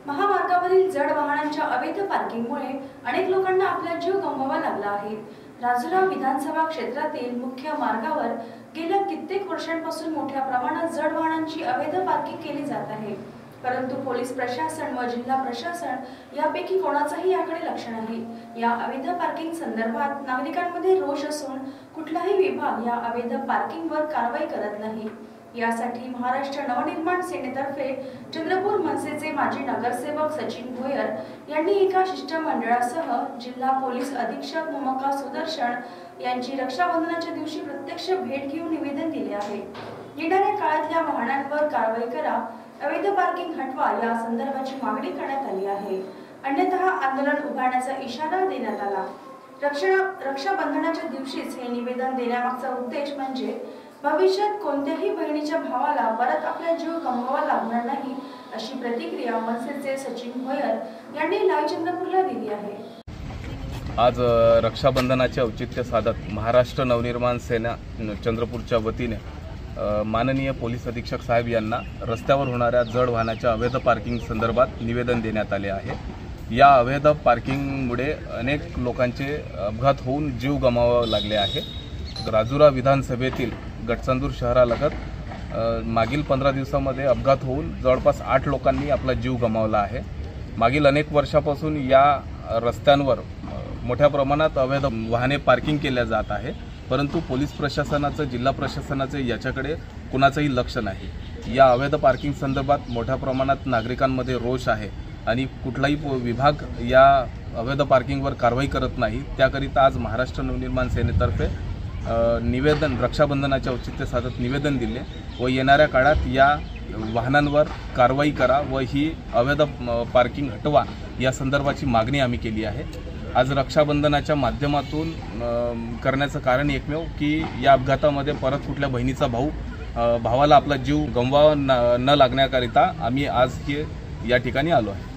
महामार्गावरील जड वाहनांच्या अवैध पार्किंगमुळे अनेक लोकांना आपला जीव गमवावा लागला आहे। राजुरा विधानसभा क्षेत्रातील मुख्य मार्गावर गेल्या कित्येक वर्षांपासून मोठ्या प्रमाणात जड वाहनांची अवैध पार्किंग केली जात आहे, परंतु पोलीस प्रशासन व जिल्हा प्रशासन यापैकी कोणाचाही याकडे लक्ष नाही। या अवैध पार्किंग संदर्भात नागरिकांमध्ये रोष असून कुठलाही विभाग या अवैध पार्किंगवर कारवाई करत नाही। यासाठी महाराष्ट्र नवनिर्माण सेनेतर्फे चंद्रपूर मनसेचे माजी नगरसेवक सचिन भोयर यांनी एका शिष्टमंडळासह जिल्हा पोलीस अधीक्षक मोमका सुदर्शन यांची रक्षाबंधनाच्या दिवशी प्रत्यक्ष भेट घेऊन निवेदन दिले आहे। येणाऱ्या काळात या वाहनांवर कारवाई करा, अवैध पार्किंग हटवा या संदर्भाची मागणी करण्यात आली आहे। अन्यथा आंदोलन उभारण्याचा इशारा देण्यात आला। रक्षाबंधनाच्या दिवशीच हे निवेदन देण्यामागचा उद्देश म्हणजे भविष्यात कोणत्याही बहिणीच्या भावाला परत आपला जीव गमवावा लागणार नाही, अशी प्रतिक्रिया मनसेचे सचिन भोयर यांनी लाईव्ह चंद्रपूरला दिली आहे। आज रक्षाबंधनाचे औचित्य साधत महाराष्ट्र नवनिर्माण सेना चंद्रपूरच्या वतीने माननीय पोलीस अधीक्षक साहेब यांना रस्त्यावर होणाऱ्या जड वाहनाच्या अवैध पार्किंग संदर्भात निवेदन देण्यात आले आहे। या अवैध पार्किंगमुळे अनेक लोकांचे अपघात होऊन जीव गमवावे लागले आहे। राजुरा विधानसभेतील गडचंदूर शहरालगत मागील 15 दिवसांमध्ये अपघात होऊन जवळपास 8 लोकांनी आपला जीव गमावला आहे। मागील अनेक वर्षापासून या रस्त्यांवर मोठ्या प्रमाणात अवैध वाहने पार्किंग केल्या जात आहे, परंतु पोलीस प्रशासनाचं जिल्हा प्रशासनाचं याच्याकडे कुणाचंही लक्ष नाही। या अवैध पार्किंग संदर्भात मोठ्या प्रमाणात नागरिकांमध्ये रोष आहे आणि कुठलाही विभाग या अवैध पार्किंगवर कारवाई करत नाही। त्याकरिता आज महाराष्ट्र नवनिर्माण सेनेतर्फे निवेदन रक्षाबंधनाच्या औचित्य साधत निवेदन दिले व येणाऱ्या काळात या वाहनांवर कारवाई करा व ही अवैध पार्किंग हटवा या संदर्भाची मागणी आम्ही केली आहे। आज रक्षाबंधनाच्या माध्यमातून करण्याचं कारण एकमेव की या अपघातामध्ये परत कुठल्या बहिणीचा भावाला आपला जीव गमवावा न लागण्याकरिता आम्ही आज या ठिकाणी आलो आहे।